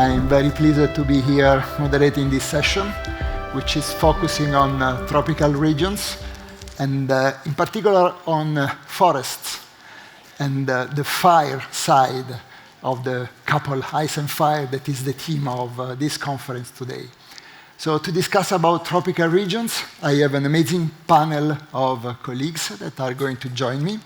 I'm very pleased to be here moderating this session, which is focusing on tropical regions, and in particular on forests and the fire side of the couple ice and fire that is the theme of this conference today. So to discuss about tropical regions, I have an amazing panel of colleagues that are going to join me.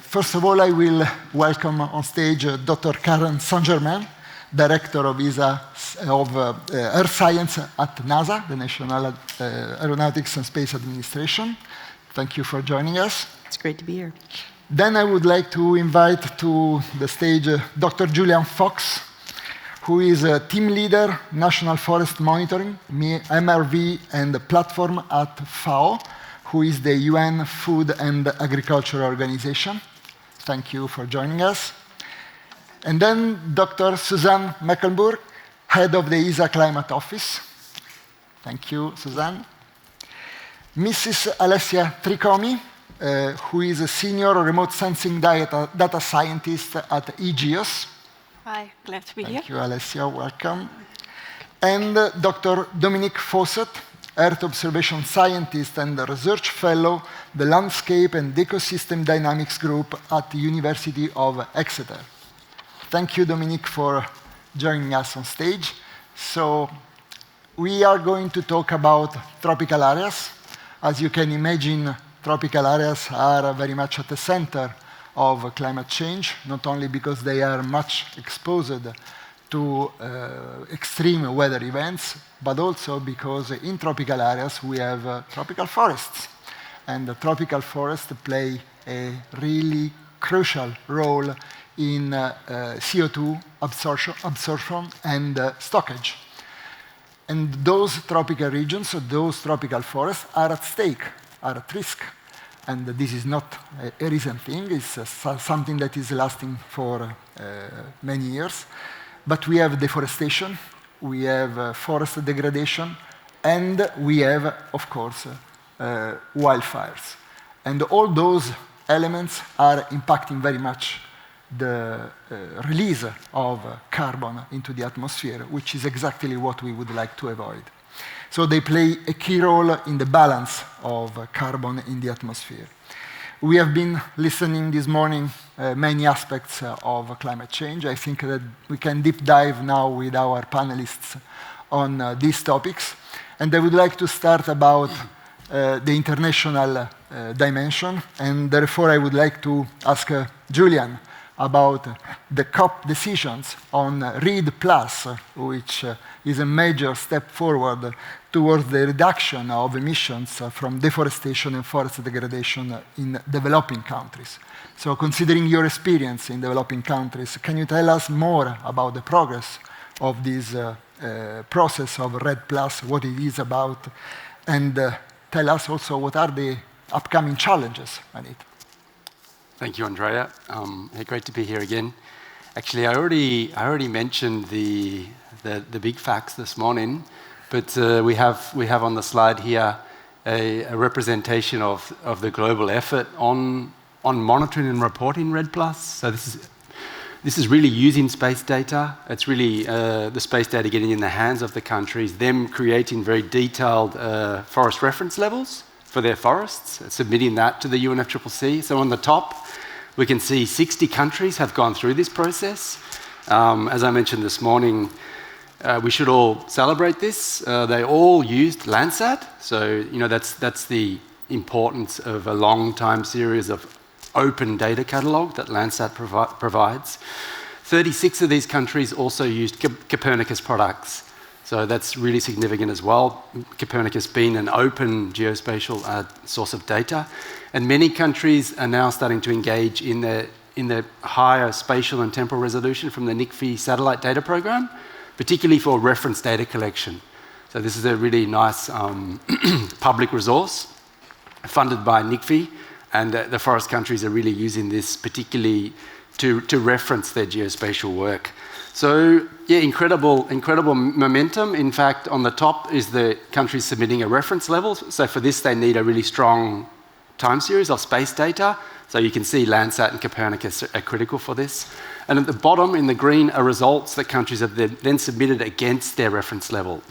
First of all, I will welcome on stage Dr. Karen Saint-Germain, Director of Earth Science at NASA, the National Aeronautics and Space Administration. Thank you for joining us. It's great to be here. Then I would like to invite to the stage Dr. Julian Fox, who is a team leader, National Forest Monitoring, MRV, and platform at FAO, who is the UN Food and Agriculture Organization. Thank you for joining us. And then Dr. Suzanne Mecklenburg, head of the ESA Climate Office. Thank you, Suzanne. Mrs. Alessia Tricomi, who is a senior remote sensing data scientist at EGEOS. Hi, glad to be here. Thank you, Alessia, welcome. And Dr. Dominique Fawcett, Earth Observation Scientist and Research Fellow, the Landscape and Ecosystem Dynamics Group at the University of Exeter. Thank you, Dominique, for joining us on stage. So we are going to talk about tropical areas. As you can imagine, tropical areas are very much at the center of climate change, not only because they are much exposed to extreme weather events, but also because in tropical areas we have tropical forests. And the tropical forests play a really crucial role in CO2 absorption and stockage. And those tropical regions, those tropical forests are at stake, are at risk. And this is not a recent thing, it's something that is lasting for many years. But we have deforestation, we have forest degradation, and we have, of course, wildfires. And all those elements are impacting very much the release of carbon into the atmosphere, which is exactly what we would like to avoid. So they play a key role in the balance of carbon in the atmosphere. We have been listening this morning many aspects of climate change. I think that we can deep dive now with our panelists on these topics. And I would like to start about the international dimension. And therefore, I would like to ask Julian about the COP decisions on RED+, which is a major step forward towards the reduction of emissions from deforestation and forest degradation in developing countries. So considering your experience in developing countries, can you tell us more about the progress of this process of RED+, what it is about, and tell us also what are the upcoming challenges on it? Thank you, Andrea. Great to be here again. Actually, I already mentioned the big facts this morning, but we have on the slide here a representation of the global effort on monitoring and reporting RED+. So this is really using space data. It's really the space data getting in the hands of the countries, them creating very detailed forest reference levels for their forests, submitting that to the UNFCCC. So on the top, we can see 60 countries have gone through this process. As I mentioned this morning, we should all celebrate this. They all used Landsat, so that's the importance of a long time series of open data catalog that Landsat provides. 36 of these countries also used Copernicus products. So that's really significant as well. Copernicus being an open geospatial source of data. And many countries are now starting to engage in the higher spatial and temporal resolution from the NICFI satellite data program, particularly for reference data collection. So this is a really nice public resource funded by NICFI, and the forest countries are really using this particularly to reference their geospatial work. So yeah, incredible momentum. In fact, on the top is the countries submitting a reference level. So for this, they need a really strong time series of space data So you can see Landsat and Copernicus are critical for this. And at the bottom in the green are results that countries have then submitted against their reference level.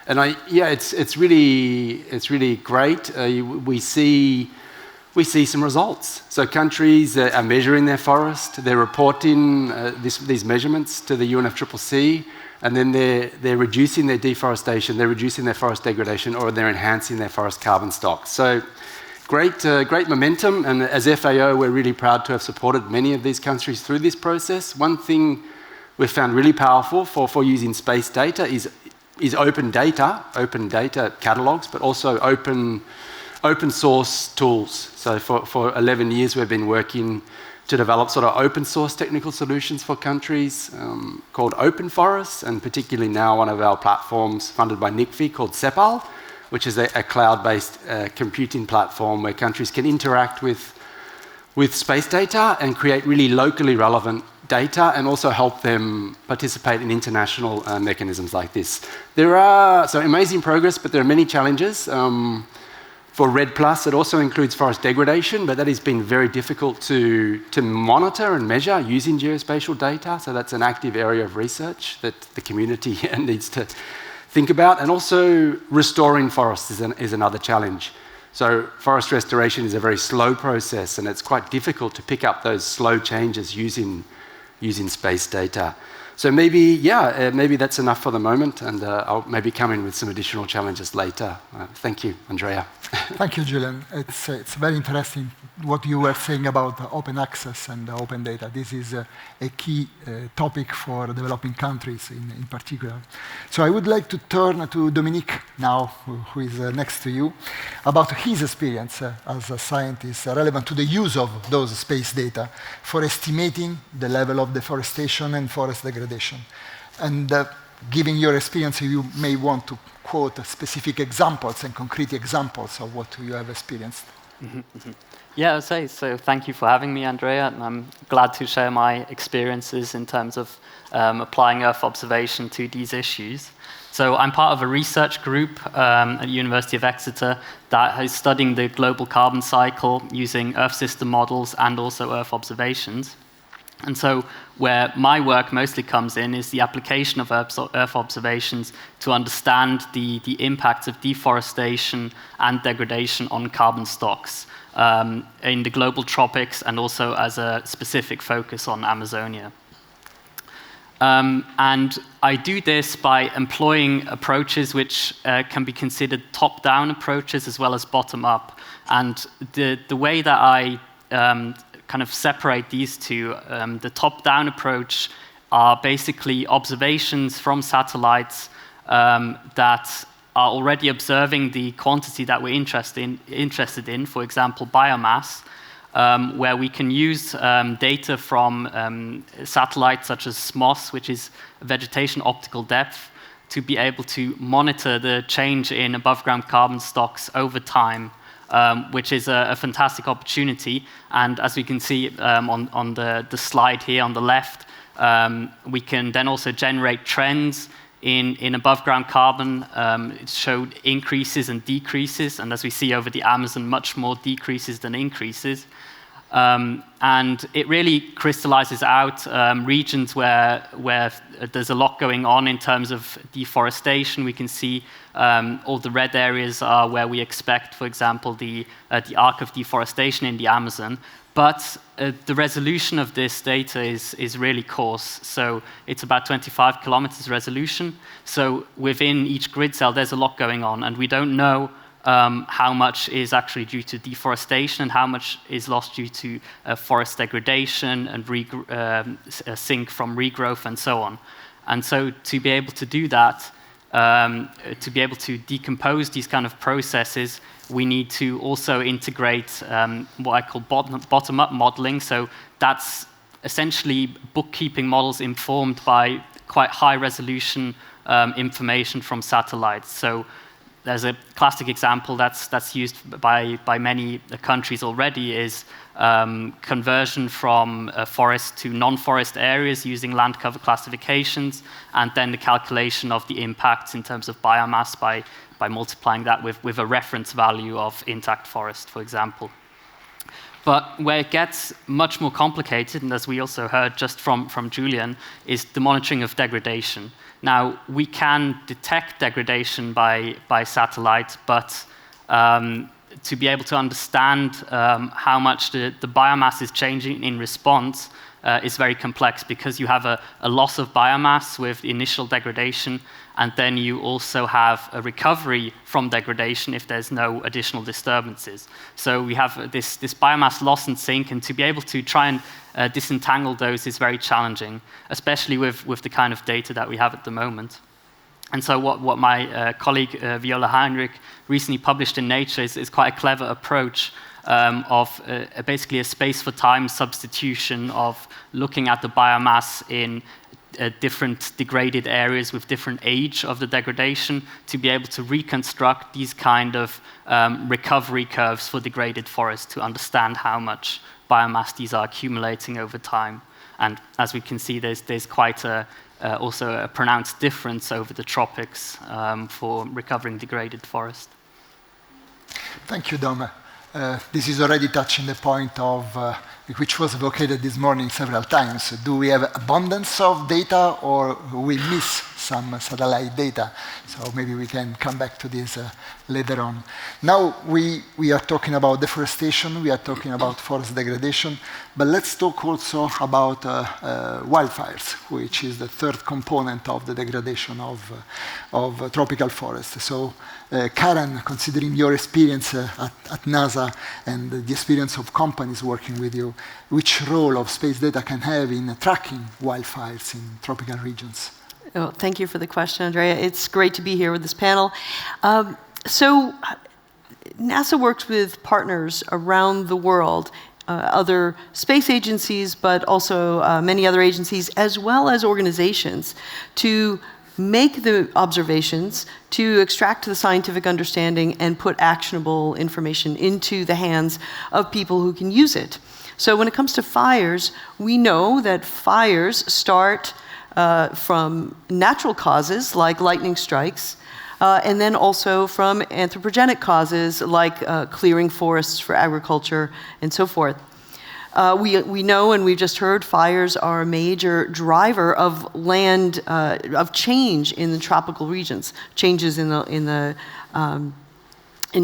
And it's really great. We see some results. So countries are measuring their forest, they're reporting these measurements to the UNFCCC, and then they're reducing their deforestation, they're reducing their forest degradation, or they're enhancing their forest carbon stock. So great momentum, and as FAO, we're really proud to have supported many of these countries through this process. One thing we've found really powerful for using space data is open data catalogs, but also open source tools. So for 11 years, we've been working to develop sort of open source technical solutions for countries called Open Forests, and particularly now one of our platforms funded by NICFI called spatial, which is a cloud-based computing platform where countries can interact with space data and create really locally relevant data, and also help them participate in international mechanisms like this. There are amazing progress, but there are many challenges. For REDD+, it also includes forest degradation, but that has been very difficult to monitor and measure using geospatial data. So that's an active area of research that the community needs to think about. And also restoring forests is another challenge. So forest restoration is a very slow process, and it's quite difficult to pick up those slow changes using space data. So maybe that's enough for the moment, and I'll maybe come in with some additional challenges later. Thank you, Andrea. Thank you, Julian. It's very interesting what you were saying about open access and open data. This is a key topic for developing countries in particular. So I would like to turn to Dominique now, who is next to you, about his experience as a scientist relevant to the use of those space data for estimating the level of deforestation and forest degradation. And given your experience, you may want to quote specific examples and concrete examples of what you have experienced. Yeah, I'll say so. Thank you for having me, Andrea. And I'm glad to share my experiences in terms of applying Earth observation to these issues. So I'm part of a research group at the University of Exeter that is studying the global carbon cycle using Earth system models and also Earth observations. And so where my work mostly comes in is the application of Earth observations to understand the impacts of deforestation and degradation on carbon stocks in the global tropics, and also as a specific focus on Amazonia. And I do this by employing approaches which can be considered top-down approaches as well as bottom-up. And the way that I kind of separate these two, the top-down approach are basically observations from satellites that are already observing the quantity that we're interested in, for example, biomass, where we can use data from satellites such as SMOS, which is vegetation optical depth, to be able to monitor the change in above-ground carbon stocks over time, which is a fantastic opportunity. And as we can see on the slide here on the left, we can then also generate trends in above-ground carbon. It showed increases and decreases, and as we see over the Amazon, much more decreases than increases. And it really crystallizes out regions where there's a lot going on in terms of deforestation. We can see all the red areas are where we expect, for example, the arc of deforestation in the Amazon. But the resolution of this data is really coarse. So it's about 25 kilometers resolution. So within each grid cell, there's a lot going on, and we don't know how much is actually due to deforestation and how much is lost due to forest degradation and sink from regrowth and so on. And so to be able to do that, to be able to decompose these kind of processes, we need to also integrate what I call bottom-up modeling. So that's essentially bookkeeping models informed by quite high-resolution information from satellites. So there's a classic example that's used by many countries already is conversion from forest to non-forest areas using land cover classifications, and then the calculation of the impacts in terms of biomass by multiplying that with a reference value of intact forest, for example. But where it gets much more complicated, and as we also heard just from Julian, is the monitoring of degradation. Now, we can detect degradation by satellite, but to be able to understand how much the biomass is changing in response is very complex, because you have a loss of biomass with initial degradation, and then you also have a recovery from degradation if there's no additional disturbances. So we have this biomass loss and sink, and to be able to try and disentangle those is very challenging, especially with the kind of data that we have at the moment. And so what my colleague Viola Heinrich recently published in Nature is quite a clever approach of basically a space for time substitution of looking at the biomass in different degraded areas with different age of the degradation to be able to reconstruct these kind of recovery curves for degraded forests to understand how much biomass these are accumulating over time. And as we can see, there's quite also a pronounced difference over the tropics for recovering degraded forest. Thank you, Dom. This is already touching the point of which was evocated this morning several times. Do we have abundance of data, or we miss some satellite data? So maybe we can come back to this later on. Now we are talking about deforestation, we are talking about forest degradation, but let's talk also about wildfires, which is the third component of the degradation of tropical forests. So Karen, considering your experience at NASA and the experience of companies working with you, which role of space data can have in tracking wildfires in tropical regions? Oh, thank you for the question, Andrea. It's great to be here with this panel. So NASA works with partners around the world, other space agencies, but also many other agencies, as well as organizations, to make the observations, to extract the scientific understanding, and put actionable information into the hands of people who can use it. So when it comes to fires, we know that fires start from natural causes like lightning strikes, and then also from anthropogenic causes like clearing forests for agriculture and so forth. We know, and we've just heard, fires are a major driver of land, of change in the tropical regions, changes in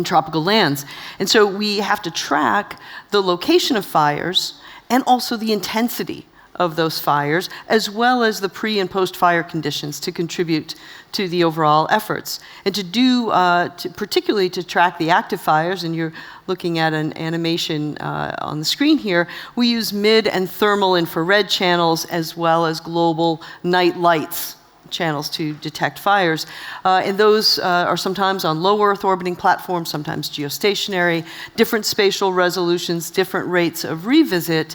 tropical lands. And so we have to track the location of fires and also the intensity of those fires, as well as the pre- and post-fire conditions to contribute to the overall efforts. And to do, particularly to track the active fires, and you're looking at an animation on the screen here, we use mid and thermal infrared channels as well as global night lights channels to detect fires. And those are sometimes on low Earth orbiting platforms, sometimes geostationary, different spatial resolutions, different rates of revisit.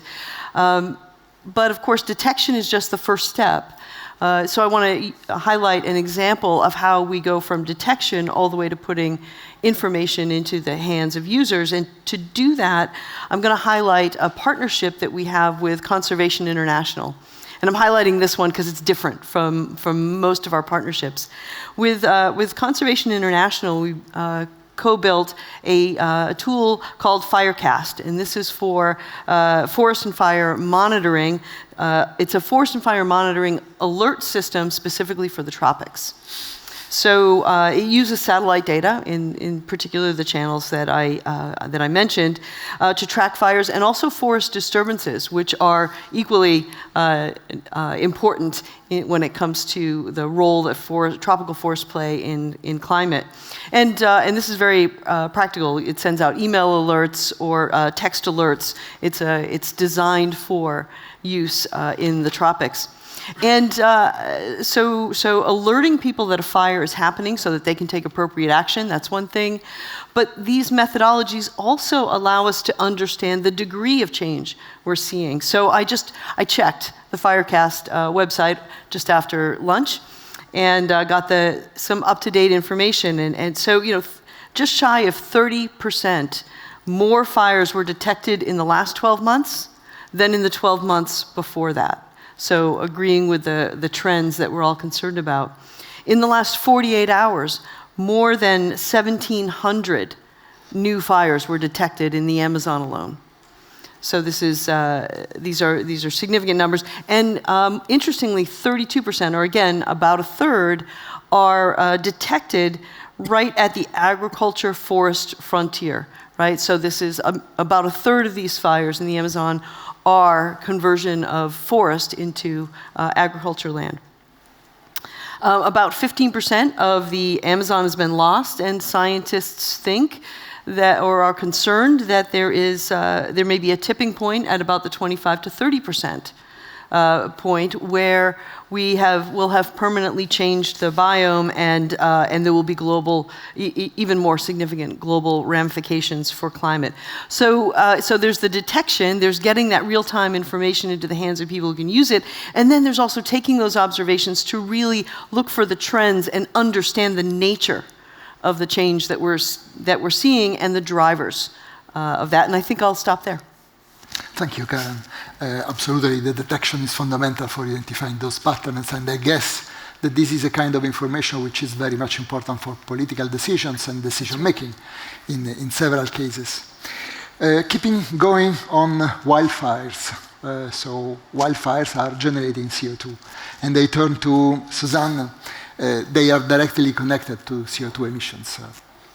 But of course, detection is just the first step. So I want to highlight an example of how we go from detection all the way to putting information into the hands of users. And to do that, I'm going to highlight a partnership that we have with Conservation International. And I'm highlighting this one because it's different from most of our partnerships. With Conservation International, we co-built a tool called Firecast, and this is for forest and fire monitoring. It's a forest and fire monitoring alert system specifically for the tropics. So it uses satellite data, in particular the channels that I mentioned, to track fires and also forest disturbances, which are equally important when it comes to the role that tropical forests play in climate. And this is very practical. It sends out email alerts or text alerts. It's designed for use in the tropics. And so alerting people that a fire is happening so that they can take appropriate action, that's one thing. But these methodologies also allow us to understand the degree of change we're seeing. So I checked the Firecast website just after lunch and got some up-to-date information. And so, just shy of 30% more fires were detected in the last 12 months than in the 12 months before that. So agreeing with the trends that we're all concerned about. In the last 48 hours, more than 1,700 new fires were detected in the Amazon alone. So this is, these are significant numbers. And interestingly, 32%, or again, about a third, are detected right at the agriculture forest frontier, right? So this is about a third of these fires in the Amazon are conversion of forest into agriculture land. About 15% of the Amazon has been lost, and scientists think that, or are concerned that there may be a tipping point at about the 25 to 30% point where we'll have permanently changed the biome, and there will be global, even more significant global ramifications for climate. So there's the detection, there's getting that real-time information into the hands of people who can use it, and then there's also taking those observations to really look for the trends and understand the nature of the change that we're seeing and the drivers of that. And I think I'll stop there. Thank you, Karen. Absolutely, the detection is fundamental for identifying those patterns, and I guess that this is a kind of information which is very much important for political decisions and decision-making in several cases. Keeping going on wildfires. So wildfires are generating CO2, and they turn to Suzanne. They are directly connected to CO2 emissions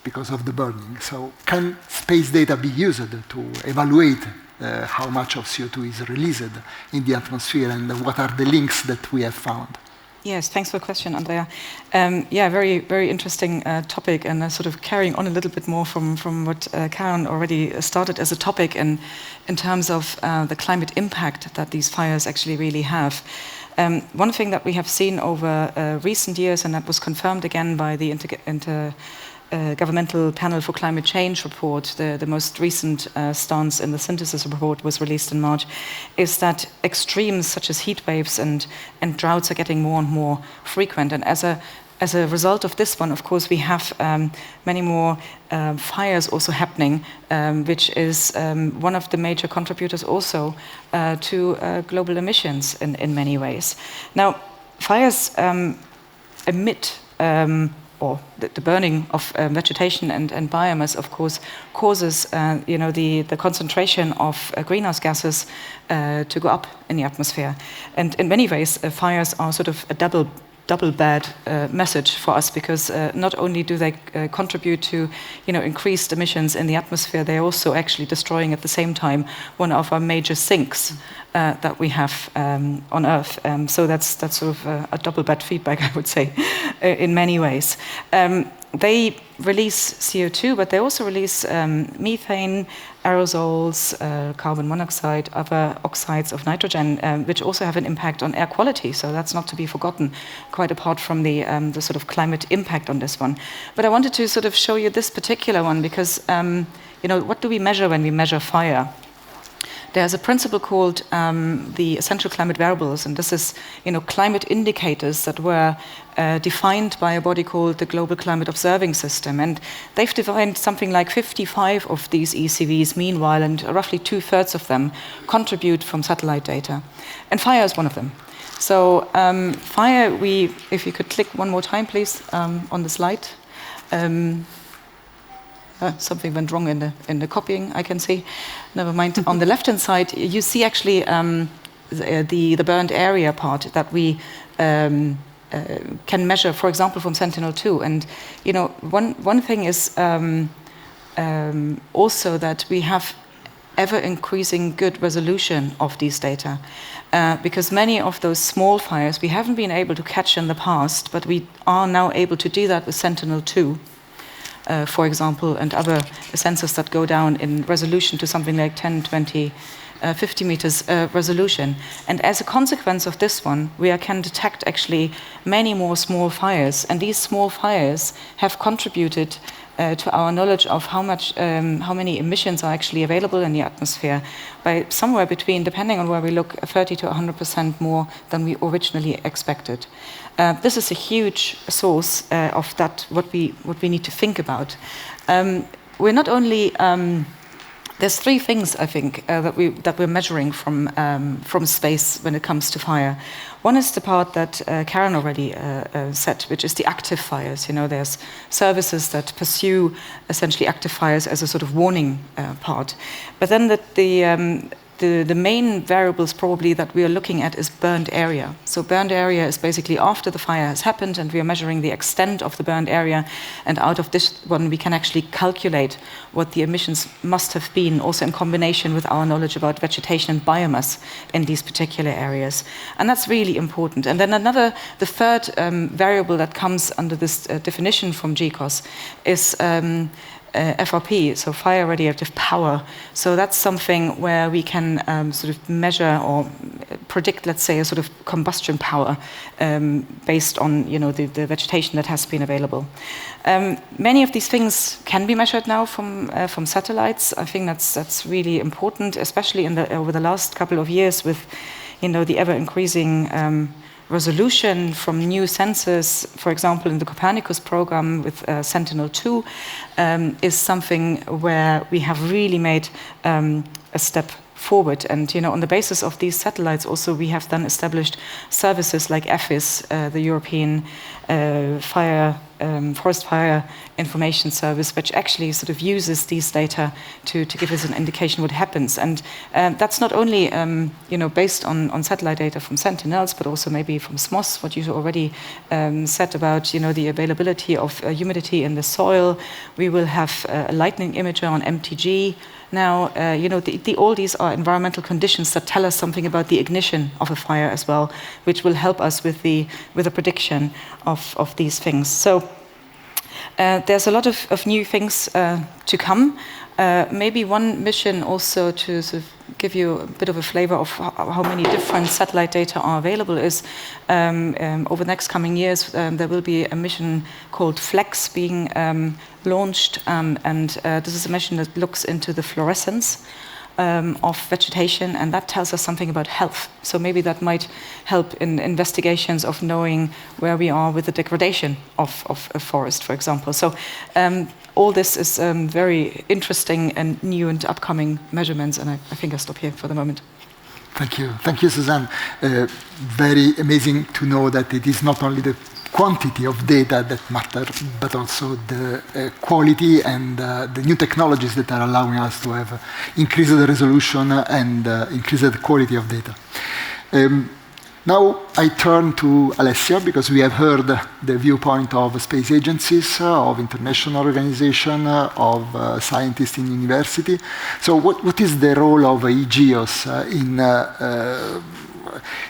because of the burning. So can space data be used to evaluate how much of CO2 is released in the atmosphere, and what are the links that we have found? Yes, thanks for the question, Andrea. Yeah, very, very interesting topic, and sort of carrying on a little bit more from what Karen already started as a topic in terms of the climate impact that these fires actually really have. One thing that we have seen over recent years, and that was confirmed again by the Intergovernmental Panel for Climate Change report, the most recent stance in the synthesis report was released in March, is that extremes such as heat waves and droughts are getting more and more frequent. And as a result of this one, of course, we have many more fires also happening, which is one of the major contributors also to global emissions in many ways. Now, fires emit or the burning of vegetation and biomass, of course, causes the concentration of greenhouse gases to go up in the atmosphere. And in many ways, fires are sort of a double bad message for us, because not only do they contribute to increased emissions in the atmosphere, they're also actually destroying at the same time one of our major sinks that we have on Earth. So that's sort of a double bad feedback, I would say, in many ways. They release CO2, but they also release methane, aerosols, carbon monoxide, other oxides of nitrogen, which also have an impact on air quality. So that's not to be forgotten, quite apart from the sort of climate impact on this one. But I wanted to sort of show you this particular one, because what do we measure when we measure fire? There's a principle called the essential climate variables, and this is, climate indicators that were defined by a body called the Global Climate Observing System, and they've defined something like 55 of these ECVs meanwhile, and roughly 2/3 of them contribute from satellite data, and fire is one of them. So fire, if you could click one more time, please, on the slide. Something went wrong in the copying, I can see. Never mind. On the left-hand side, you see actually the burned area part that we can measure, for example, from Sentinel-2. And one thing is also that we have ever-increasing good resolution of these data, because many of those small fires we haven't been able to catch in the past, but we are now able to do that with Sentinel-2. For example, and other sensors that go down in resolution to something like 10, 20, 50 meters resolution. And as a consequence of this one, we can detect actually many more small fires. And these small fires have contributed to our knowledge of how many emissions are actually available in the atmosphere by somewhere between, depending on where we look, 30 to 100% more than we originally expected. This is a huge source of that, what we need to think about. We're not only There's three things, I think, that we're measuring from space when it comes to fire. One is the part that Karen already said, which is the active fires. There's services that pursue essentially active fires as a sort of warning part. But then the main variables probably that we are looking at is burned area. So burned area is basically after the fire has happened, and we are measuring the extent of the burned area, and out of this one we can actually calculate what the emissions must have been, also in combination with our knowledge about vegetation and biomass in these particular areas. And that's really important. And then the third variable that comes under this definition from GCOS is FRP, so fire radiative power. So that's something where we can sort of measure or predict, let's say, a sort of combustion power based on the vegetation that has been available. Many of these things can be measured now from satellites. I think that's really important, especially over the last couple of years with the ever increasing resolution from new sensors. For example, in the Copernicus program with Sentinel-2 is something where we have really made a step forward. And on the basis of these satellites also we have then established services like EFIS, the European Forest Fire Information Service, which actually sort of uses these data to give us an indication what happens. And that's not only based on satellite data from Sentinels, but also maybe from SMOS, what you already said about the availability of humidity in the soil. We will have a lightning imager on MTG. Now, all these are environmental conditions that tell us something about the ignition of a fire as well, which will help us with the prediction of these things. So there's a lot of new things to come. Maybe one mission also to sort of give you a bit of a flavor of how many different satellite data are available is over the next coming years there will be a mission called FLEX being launched, and this is a mission that looks into the fluorescence of vegetation, and that tells us something about health. So maybe that might help in investigations of knowing where we are with the degradation of a forest, for example. So all this is very interesting and new and upcoming measurements, and I think I'll stop here for the moment. Thank you, Suzanne. Very amazing to know that it is not only the quantity of data that matter, but also the quality and the new technologies that are allowing us to have increased the resolution and increased the quality of data. Now I turn to Alessia, because we have heard the viewpoint of space agencies, of international organizations, of scientists in university. So what is the role of EGEOS in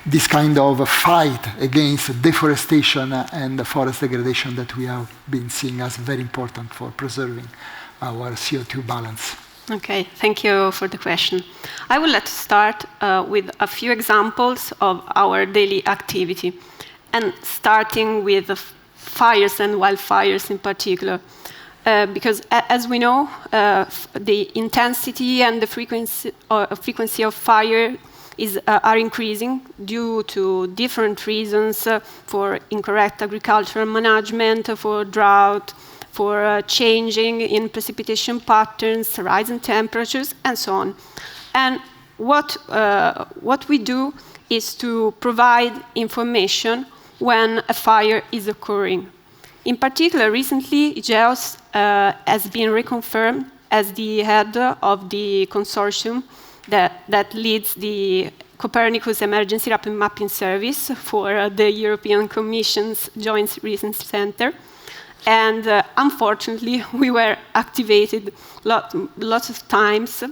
this kind of fight against deforestation and forest degradation that we have been seeing as very important for preserving our CO2 balance? Okay, thank you for the question. I would like to start with a few examples of our daily activity, and starting with the fires and wildfires in particular. Because as we know, the intensity and the frequency of fire are increasing due to different reasons, for incorrect agricultural management, for drought, for changing in precipitation patterns, rising temperatures, and so on. And what we do is to provide information when a fire is occurring. In particular, recently, EGEOS has been reconfirmed as the head of the consortium that leads the Copernicus Emergency Rapid Mapping Service for the European Commission's Joint Research Center. And unfortunately, we were activated lots of times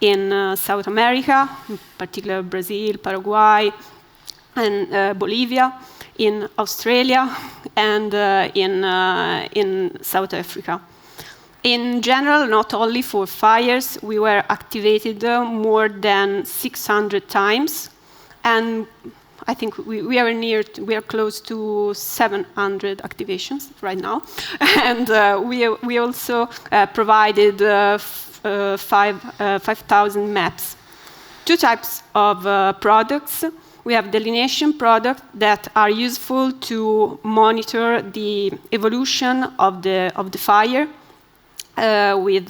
in South America, in particular Brazil, Paraguay, and Bolivia, in Australia, and in South Africa. In general, not only for fires, we were activated more than 600 times, and I think we are close to 700 activations right now, and we also provided 5,000 maps. Two types of products. We have delineation products that are useful to monitor the evolution of the fire, with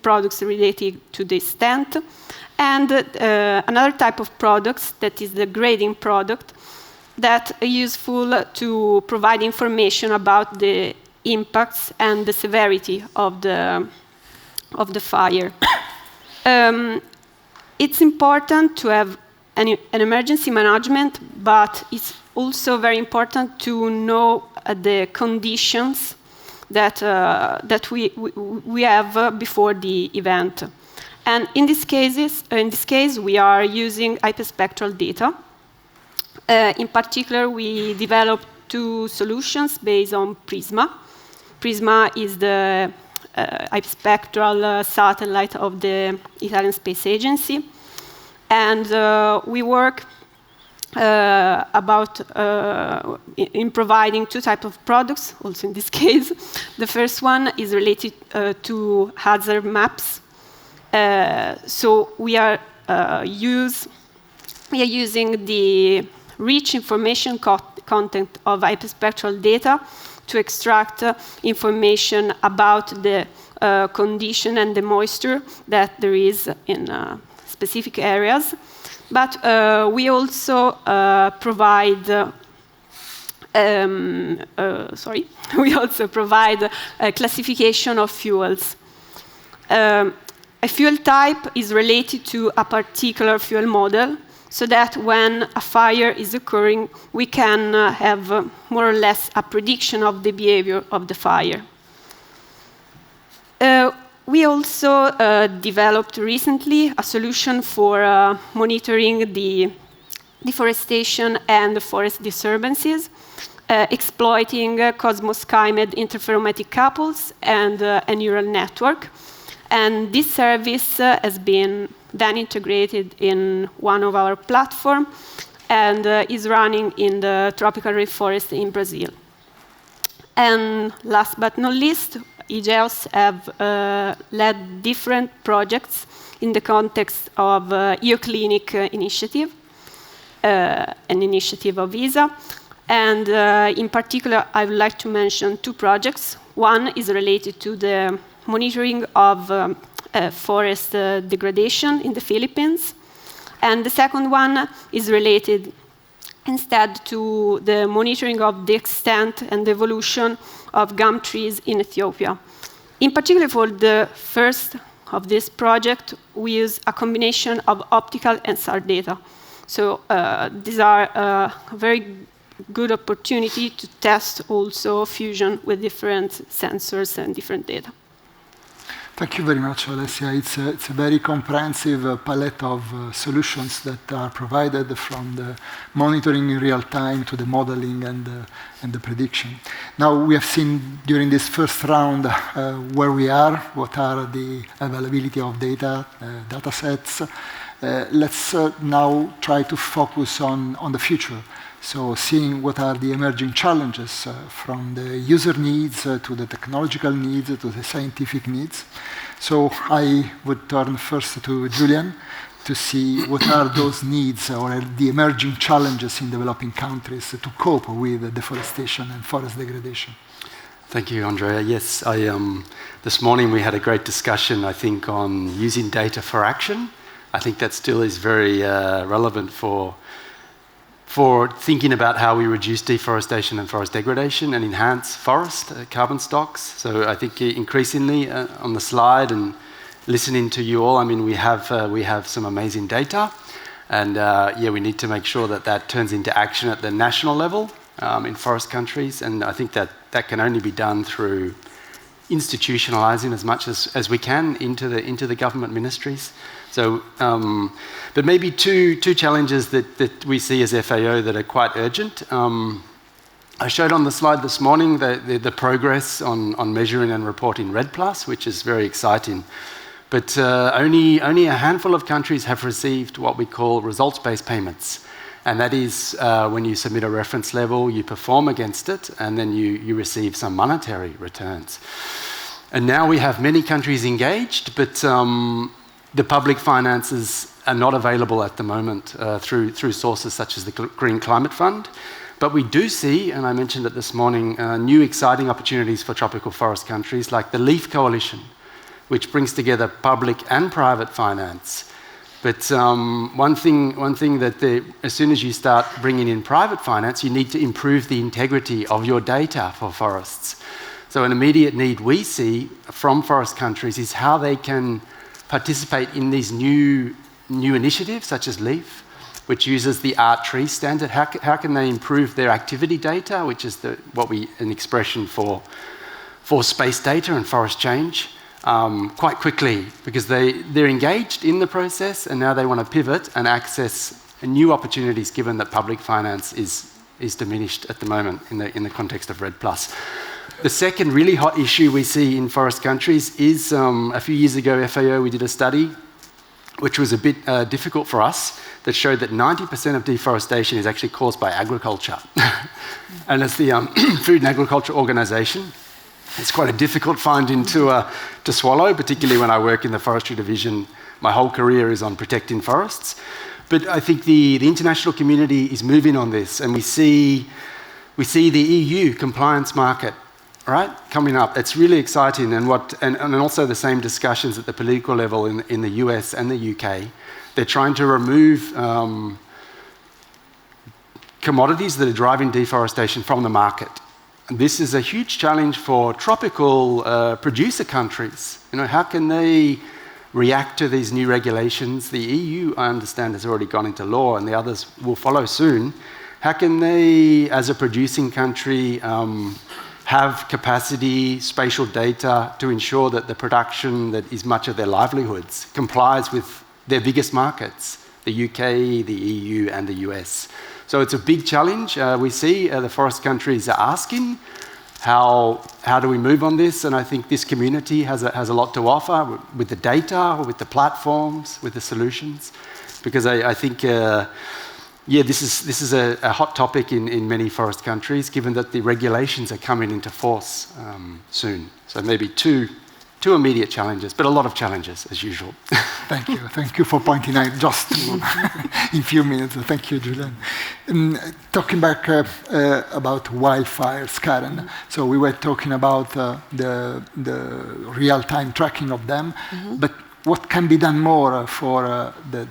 products related to the stent. And another type of products that is the grading product that are useful to provide information about the impacts and the severity of the fire. It's important to have an emergency management, but it's also very important to know the conditions that we have before the event. And in this case, we are using hyperspectral data. In particular, we developed two solutions based on PRISMA. PRISMA is the hyperspectral satellite of the Italian Space Agency. And we work in providing two types of products, also in this case. The first one is related to hazard maps. So we are using the rich information content of hyperspectral data to extract information about the condition and the moisture that there is in specific areas. But we also provide we also provide a classification of fuels. A fuel type is related to a particular fuel model, so that when a fire is occurring, we can have more or less a prediction of the behavior of the fire. We also developed recently a solution for monitoring the deforestation and the forest disturbances, exploiting cosmos-chimed interferometric couples and a neural network. And this service has been then integrated in one of our platforms and is running in the tropical rainforest in Brazil. And last but not least, IGEOS have led different projects in the context of EOClinic initiative, an initiative of ESA. And in particular, I would like to mention two projects. One is related to the monitoring of forest degradation in the Philippines. And the second one is related instead to the monitoring of the extent and the evolution of gum trees in Ethiopia. In particular, for the first of this project, we use a combination of optical and SAR data. So these are a very good opportunity to test also fusion with different sensors and different data. Thank you very much, Alessia. It's a very comprehensive palette of solutions that are provided, from the monitoring in real time to the modeling and the prediction. Now, we have seen during this first round where we are, what are the availability of data sets. Let's now try to focus on the future. So seeing what are the emerging challenges from the user needs to the technological needs to the scientific needs. So I would turn first to Julian to see what are those needs or the emerging challenges in developing countries to cope with deforestation and forest degradation. Thank you, Andrea. Yes, this morning we had a great discussion, I think, on using data for action. I think that still is very relevant for thinking about how we reduce deforestation and forest degradation and enhance forest carbon stocks. So I think increasingly on the slide and listening to you all, I mean, we have some amazing data, and we need to make sure that turns into action at the national level in forest countries, and I think that can only be done through institutionalizing as much as we can into the government ministries. So, but maybe two challenges that we see as FAO that are quite urgent. I showed on the slide this morning the progress on measuring and reporting REDD+, which is very exciting. But only a handful of countries have received what we call results-based payments. And that is when you submit a reference level, you perform against it, and then you receive some monetary returns. And now we have many countries engaged, but the public finances are not available at the moment through sources such as the Green Climate Fund. But we do see, and I mentioned it this morning, new exciting opportunities for tropical forest countries like the LEAF Coalition, which brings together public and private finance. But one thing that as soon as you start bringing in private finance, you need to improve the integrity of your data for forests. So an immediate need we see from forest countries is how they can participate in these new initiatives, such as LEAF, which uses the ART-tree standard. How can they improve their activity data, which is an expression for space data and forest change, quite quickly, because they're engaged in the process and now they want to pivot and access new opportunities, given that public finance is diminished at the moment in the context of REDD+. The second really hot issue we see in forest countries is, a few years ago, FAO, we did a study which was a bit difficult for us, that showed that 90% of deforestation is actually caused by agriculture. And as the Food and Agriculture Organization, it's quite a difficult finding to swallow, particularly when I work in the forestry division. My whole career is on protecting forests. But I think the international community is moving on this, and we see the EU compliance market, right, coming up. It's really exciting, and also the same discussions at the political level in the US and the UK. They're trying to remove commodities that are driving deforestation from the market. And this is a huge challenge for tropical producer countries. How can they react to these new regulations? The EU, I understand, has already gone into law, and the others will follow soon. How can they, as a producing country, have capacity, spatial data to ensure that the production that is much of their livelihoods complies with their biggest markets, the UK, the EU, and the US? So it's a big challenge. We see the forest countries are asking, how do we move on this? And I think this community has a lot to offer with the data, with the platforms, with the solutions, because I think this is a hot topic in many forest countries, given that the regulations are coming into force soon. So maybe two immediate challenges, but a lot of challenges, as usual. Thank you. Thank you for pointing out just in a few minutes. Thank you, Julian. Talking back about wildfires, Karen. So we were talking about the real-time tracking of them, but what can be done more for the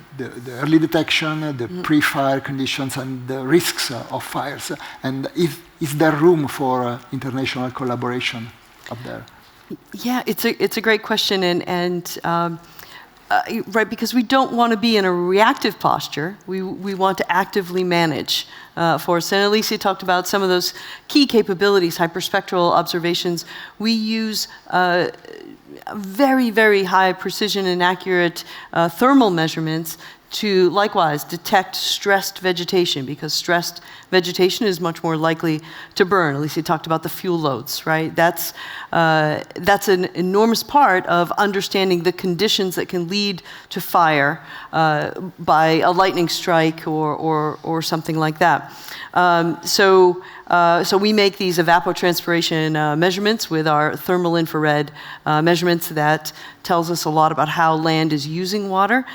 early detection, the pre-fire conditions, and the risks of fires? And is there room for international collaboration up there? Yeah, it's a great question, right, because we don't want to be in a reactive posture. We want to actively manage forests. And Alicia talked about some of those key capabilities, hyperspectral observations. We use very, very high precision and accurate thermal measurements to likewise detect stressed vegetation, because stressed vegetation is much more likely to burn. Alicia talked about the fuel loads, right? That's an enormous part of understanding the conditions that can lead to fire by a lightning strike or something like that. So we make these evapotranspiration measurements with our thermal infrared measurements that tells us a lot about how land is using water.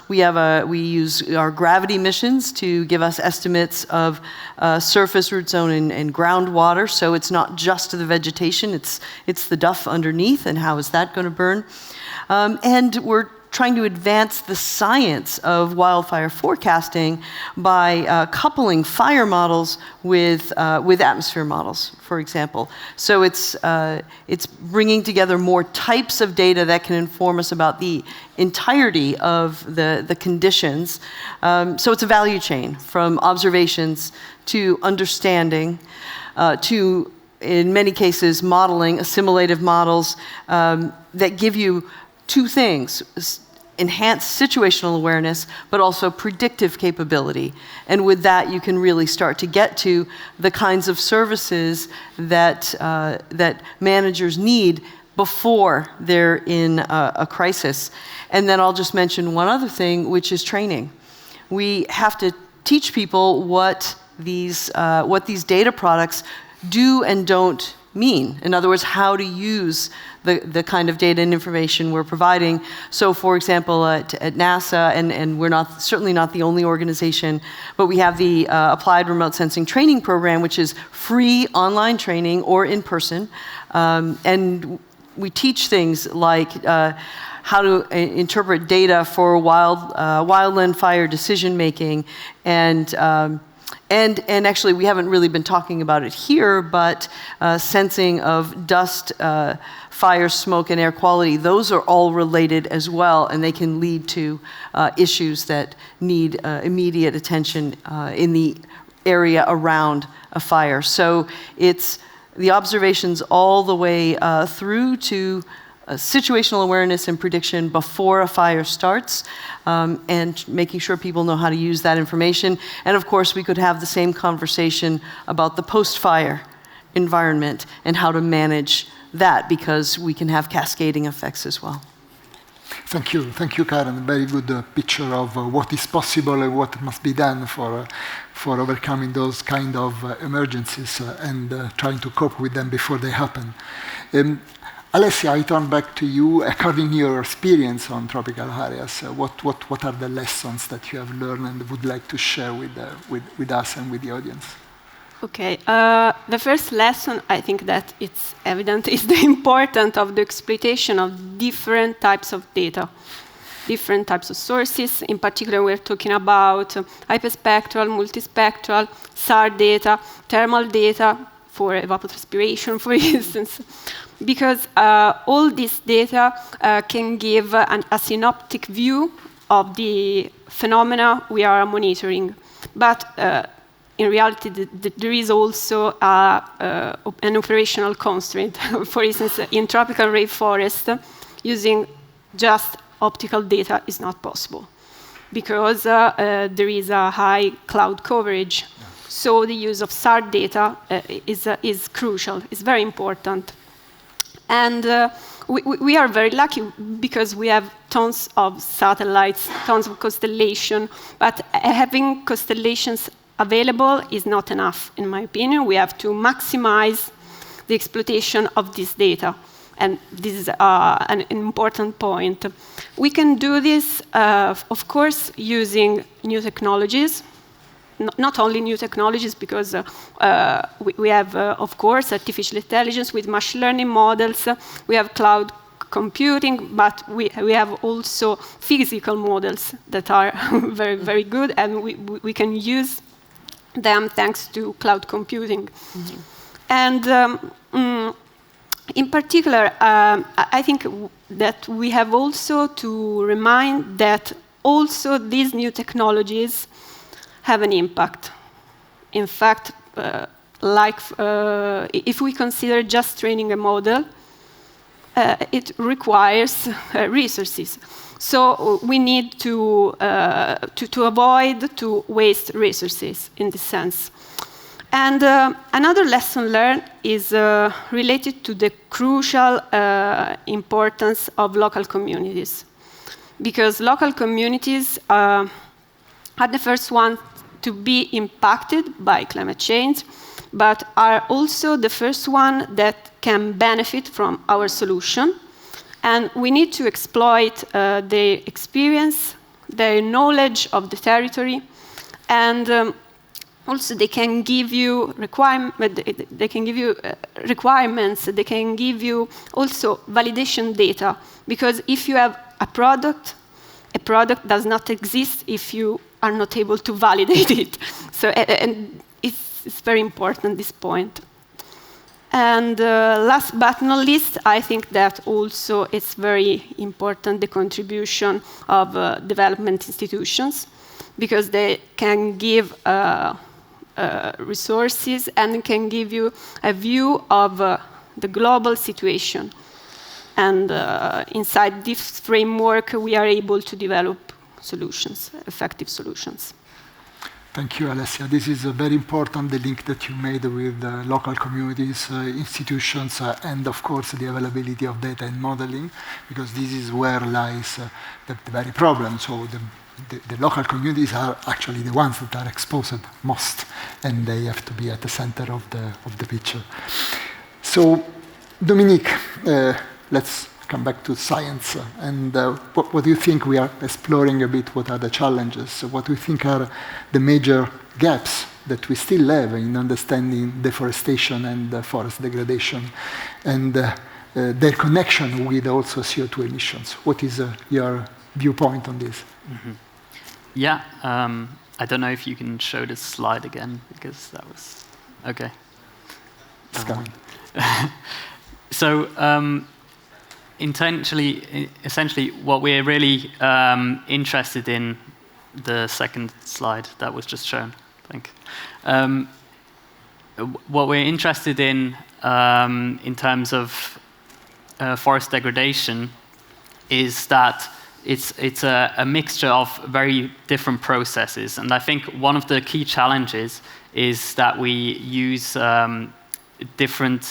We use our gravity missions to give us estimates of surface, root zone, and groundwater. So it's not just the vegetation, it's the duff underneath, and how is that going to burn. And we're trying to advance the science of wildfire forecasting by coupling fire models with atmosphere models, for example. So it's bringing together more types of data that can inform us about the entirety of the conditions. So it's a value chain from observations to understanding to, in many cases, modeling, assimilative models that give you two things: enhanced situational awareness, but also predictive capability. And with that, you can really start to get to the kinds of services that managers need before they're in a crisis. And then I'll just mention one other thing, which is training. We have to teach people what these data products do and don't mean. In other words, how to use the kind of data and information we're providing. So, for example, at NASA, and we're certainly not the only organization, but we have the Applied Remote Sensing Training Program, which is free online training or in person. And we teach things like how to interpret data for wildland fire decision making, and actually, we haven't really been talking about it here, but sensing of dust, fire, smoke, and air quality, those are all related as well, and they can lead to issues that need immediate attention in the area around a fire. So it's the observations all the way through to situational awareness and prediction before a fire starts, and making sure people know how to use that information. And of course, we could have the same conversation about the post-fire environment and how to manage that, because we can have cascading effects as well. Thank you, Karen. Very good picture of what is possible and what must be done for overcoming those kind of emergencies and trying to cope with them before they happen. Alessia, I turn back to you. According to your experience on tropical areas, what are the lessons that you have learned and would like to share with us and with the audience? Okay, the first lesson, I think that it's evident, is the importance of the exploitation of different types of data, different types of sources. In particular, we're talking about hyperspectral, multispectral, SAR data, thermal data for evapotranspiration, for instance, because all this data can give a synoptic view of the phenomena we are monitoring. But in reality, there is also an operational constraint. For instance, in tropical rainforest, using just optical data is not possible, because there is a high cloud coverage. Yeah. So the use of SAR data is crucial, is very important. And we are very lucky because we have tons of satellites, tons of constellations, but having constellations available is not enough, in my opinion. We have to maximize the exploitation of this data, and this is an important point. We can do this, of course, using new technologies. Not only new technologies, because we have, of course, artificial intelligence with machine learning models. We have cloud computing, but we have also physical models that are very, very good, and we can use them thanks to cloud computing. Mm-hmm. And in particular, I think that we have also to remind that also these new technologies have an impact. In fact, if we consider just training a model, it requires resources. So we need to avoid to waste resources in this sense. And another lesson learned is related to the crucial importance of local communities, because local communities are the first ones to be impacted by climate change, but are also the first one that can benefit from our solution. And we need to exploit their experience, their knowledge of the territory, and also they can give you requirements, they can give you also validation data, because if you have a product does not exist if you are not able to validate it. So, and it's very important, this point. And last but not least, I think that also it's very important, the contribution of development institutions, because they can give resources and can give you a view of the global situation. And inside this framework, we are able to develop solutions, effective solutions. Thank you, Alessia. This is very important, the link that you made with local communities, institutions, and of course the availability of data and modeling, because this is where lies the very problem. So the local communities are actually the ones that are exposed most, and they have to be at the center of the picture. So, Dominique, let's come back to science. And what do you think we are exploring a bit? What are the challenges? What do you think are the major gaps that we still have in understanding deforestation and forest degradation and their connection with also CO2 emissions? What is your viewpoint on this? Mm-hmm. Yeah, I don't know if you can show this slide again, because that was... Okay. It's coming. So, essentially, what we're really interested in, the second slide that was just shown, I think. What we're interested in terms of forest degradation is that it's a mixture of very different processes. And I think one of the key challenges is that we use different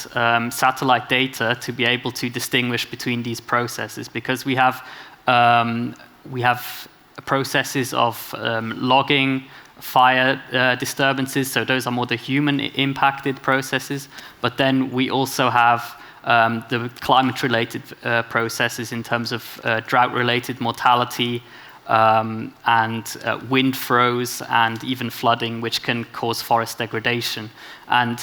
satellite data to be able to distinguish between these processes, because we have processes of logging, fire disturbances, so those are more the human impacted processes, but then we also have the climate-related processes in terms of drought-related mortality and wind throws and even flooding, which can cause forest degradation. And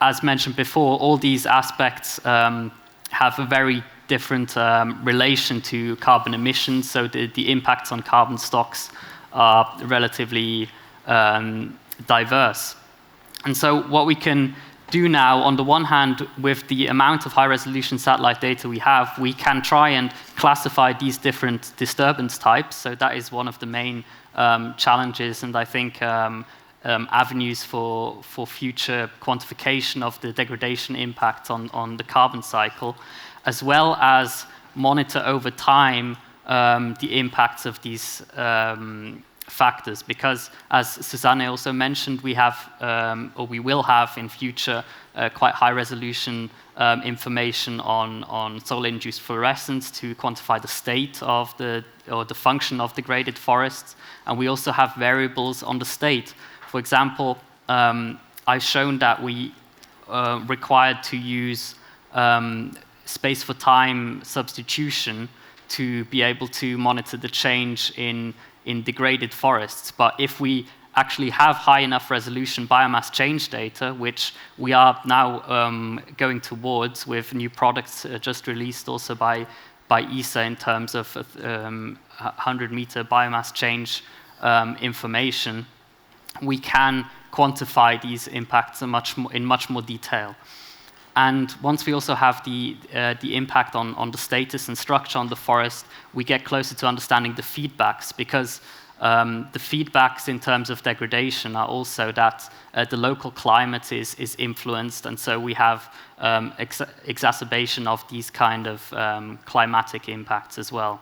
as mentioned before, all these aspects have a very different relation to carbon emissions, so the impacts on carbon stocks are relatively diverse. And so what we can do now, on the one hand, with the amount of high-resolution satellite data we have, we can try and classify these different disturbance types. So that is one of the main challenges, and I think avenues for future quantification of the degradation impact on the carbon cycle, as well as monitor over time the impacts of these factors, because as Susanne also mentioned, we have, or we will have in future, quite high resolution information on solar-induced fluorescence to quantify the state of the function of degraded forests, and we also have variables on the state. For example, I've shown that we required to use space for time substitution to be able to monitor the change in degraded forests. But if we actually have high enough resolution biomass change data, which we are now going towards with new products just released also by ESA in terms of 100-meter biomass change information, we can quantify these impacts in much more detail. And once we also have the impact on the status and structure on the forest, we get closer to understanding the feedbacks, because the feedbacks in terms of degradation are also that the local climate is influenced, and so we have exacerbation of these kind of climatic impacts as well.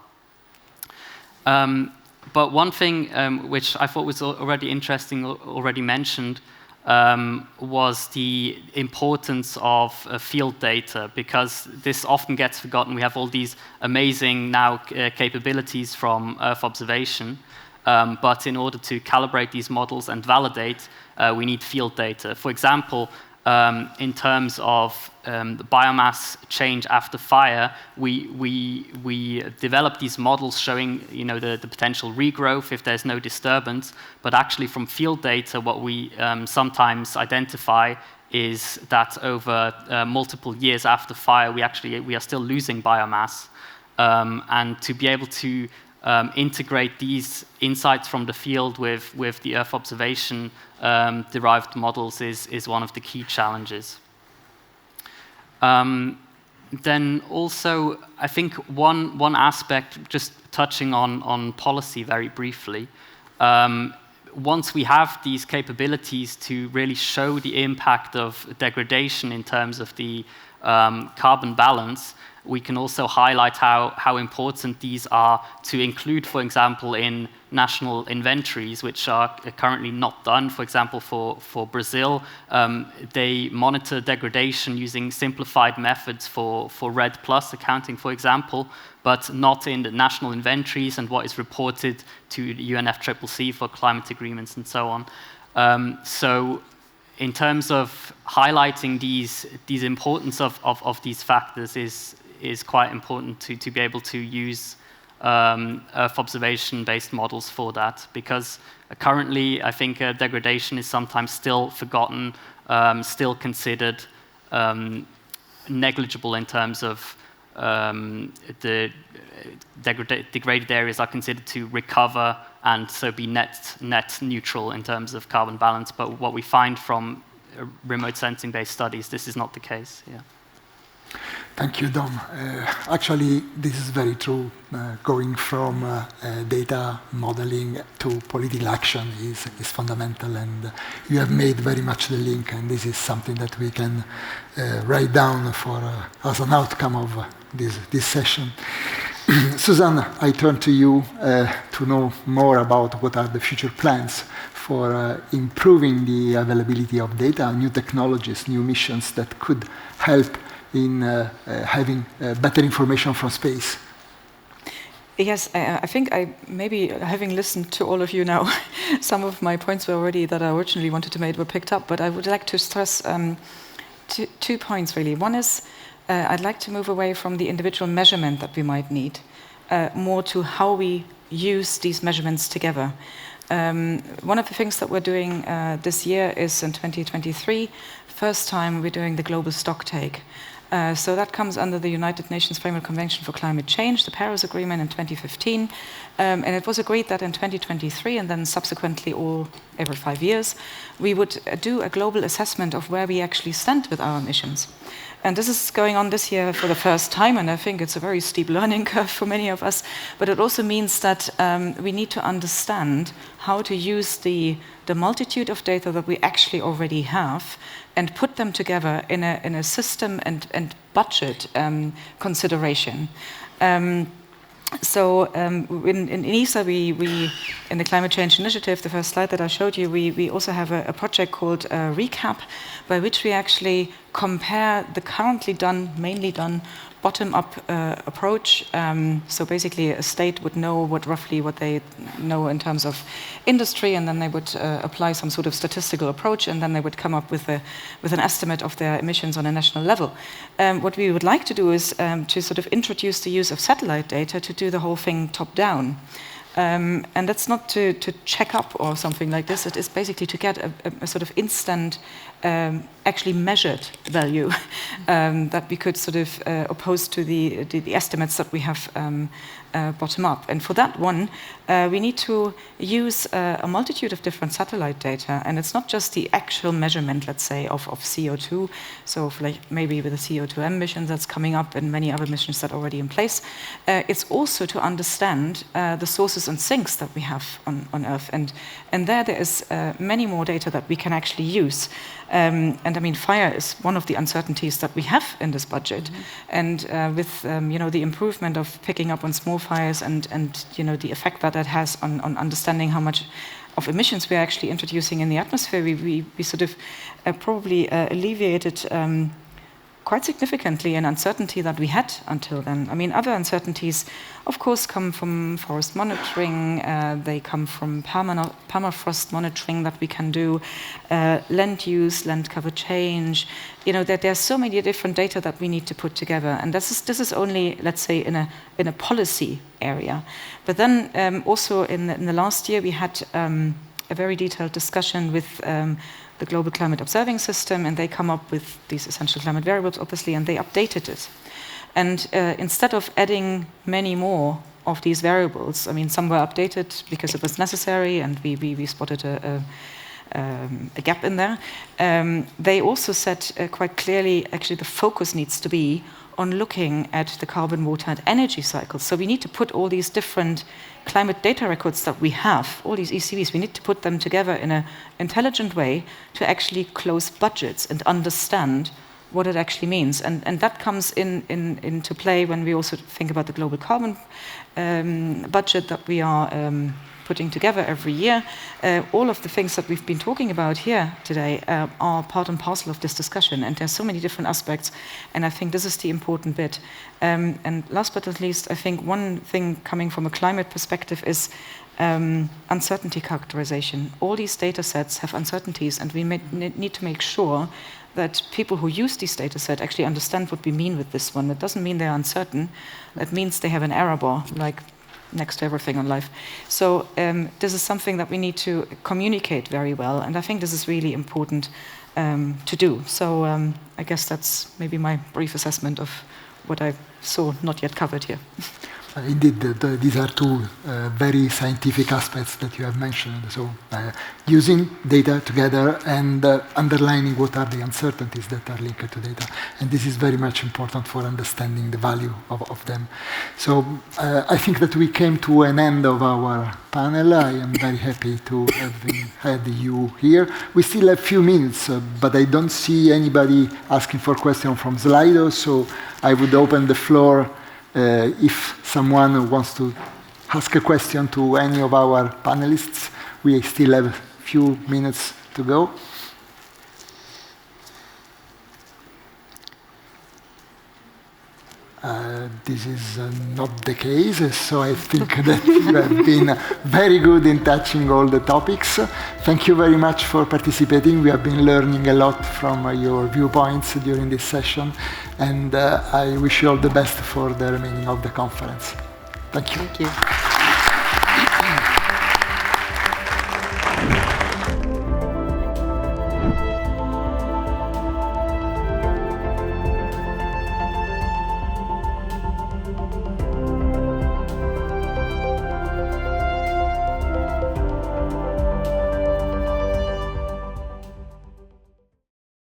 But one thing which I thought was already interesting, already mentioned, was the importance of field data, because this often gets forgotten. We have all these amazing now capabilities from Earth observation, but in order to calibrate these models and validate, we need field data. For example, in terms of the biomass change after fire, we develop these models showing the potential regrowth if there's no disturbance, but actually from field data what we sometimes identify is that over multiple years after fire we are still losing biomass, and to be able to integrate these insights from the field with the Earth observation derived models is one of the key challenges. Then also, I think one aspect, just touching on policy very briefly, once we have these capabilities to really show the impact of degradation in terms of the carbon balance, we can also highlight how important these are to include, for example, in national inventories, which are currently not done. For example, for Brazil, they monitor degradation using simplified methods for REDD+ accounting, for example, but not in the national inventories and what is reported to the UNFCCC for climate agreements and so on. So in terms of highlighting these importance of these factors is quite important to be able to use Earth observation-based models for that, because currently I think degradation is sometimes still forgotten, still considered negligible in terms of the degraded areas are considered to recover and so be net neutral in terms of carbon balance. But what we find from remote sensing-based studies, this is not the case. Yeah. Thank you, Dom. Actually, this is very true. Going from data modeling to political action is fundamental, and you have made very much the link, and this is something that we can write down for as an outcome of this session. Suzanne, I turn to you to know more about what are the future plans for improving the availability of data, new technologies, new missions that could help in having better information from space. Yes, I think maybe having listened to all of you now, some of my points were already that I originally wanted to make were picked up, but I would like to stress 2 points really. One is I'd like to move away from the individual measurement that we might need, more to how we use these measurements together. One of the things that we're doing this year is in 2023, first time we're doing the global stocktake. So that comes under the United Nations Framework Convention for Climate Change, the Paris Agreement in 2015. And it was agreed that in 2023 and then subsequently every 5 years, we would do a global assessment of where we actually stand with our emissions. And this is going on this year for the first time, and I think it's a very steep learning curve for many of us. But it also means that we need to understand how to use the multitude of data that we actually already have and put them together in a system and budget consideration. So in ESA, we in the Climate Change Initiative, the first slide that I showed you, we also have a project called RECAP, by which we actually compare the currently mainly done bottom-up approach. So basically, a state would know roughly what they know in terms of industry, and then they would apply some sort of statistical approach, and then they would come up with an estimate of their emissions on a national level. What we would like to do is to sort of introduce the use of satellite data to do the whole thing top-down. And that's not to check up or something like this. It is basically to get a sort of instant, actually measured value that we could sort of oppose to the estimates that we have bottom up. And for that one, we need to use a multitude of different satellite data. And it's not just the actual measurement, let's say, of CO2. So like maybe with the CO2 emissions that's coming up and many other missions that are already in place. It's also to understand the sources and sinks that we have on Earth. And there is many more data that we can actually use. And I mean, fire is one of the uncertainties that we have in this budget. Mm-hmm. And with the improvement of picking up on small fires and the effect that has on understanding how much of emissions we're actually introducing in the atmosphere, we sort of probably alleviated quite significantly an uncertainty that we had until then. I mean, other uncertainties, of course, come from forest monitoring. They come from permafrost monitoring that we can do, land use, land cover change. There are so many different data that we need to put together, and this is only, let's say, in a policy area. But then also in the last year, we had a very detailed discussion with the Global Climate Observing System, and they come up with these essential climate variables, obviously, and they updated it. And instead of adding many more of these variables, I mean, some were updated because it was necessary, and we spotted a gap in there. They also said quite clearly, actually, the focus needs to be on looking at the carbon, water, and energy cycles. So we need to put all these different climate data records that we have, all these ECVs, we need to put them together in an intelligent way to actually close budgets and understand what it actually means. And that comes into play when we also think about the global carbon budget that we are putting together every year. All of the things that we've been talking about here today are part and parcel of this discussion, and there's so many different aspects, and I think this is the important bit. And last but not least, I think one thing coming from a climate perspective is uncertainty characterization. All these data sets have uncertainties, and we need to make sure that people who use these data sets actually understand what we mean with this one. It doesn't mean they're uncertain. It means they have an error bar, like next to everything in life. So this is something that we need to communicate very well, and I think this is really important to do. So I guess that's maybe my brief assessment of what I saw not yet covered here. Indeed, these are two very scientific aspects that you have mentioned. So using data together and underlining what are the uncertainties that are linked to data. And this is very much important for understanding the value of them. So I think that we came to an end of our panel. I am very happy to have had you here. We still have a few minutes, but I don't see anybody asking for questions from Slido, so I would open the floor if someone wants to ask a question to any of our panelists. We still have a few minutes to go. This is not the case, so I think that you have been very good in touching all the topics. Thank you very much for participating. We have been learning a lot from your viewpoints during this session, and I wish you all the best for the remaining of the conference. Thank you. Thank you.